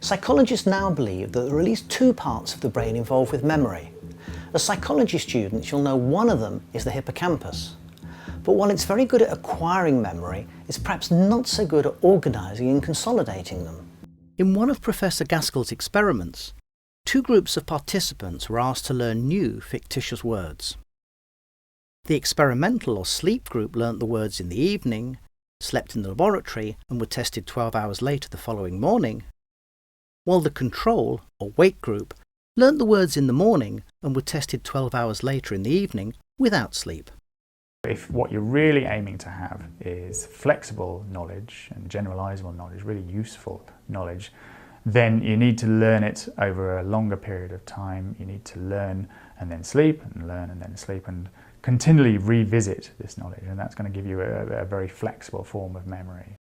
Psychologists now believe that there are at least two parts of the brain involved with memory. As psychology students, you'll know one of them is the hippocampus. But while it's very good at acquiring memory, it's perhaps not so good at organising and consolidating them. In one of Professor Gaskell's experiments, two groups of participants were asked to learn new fictitious words. The experimental or sleep group learnt the words in the evening, slept in the laboratory and were tested 12 hours later the following morning, while the control or wake group learnt the words in the morning and were tested 12 hours later in the evening without sleep. If what you're really aiming to have is flexible knowledge and generalizable knowledge, really useful knowledge, then you need to learn it over a longer period of time. You need to learn and then sleep, and learn and then sleep, and continually revisit this knowledge, and that's going to give you a very flexible form of memory.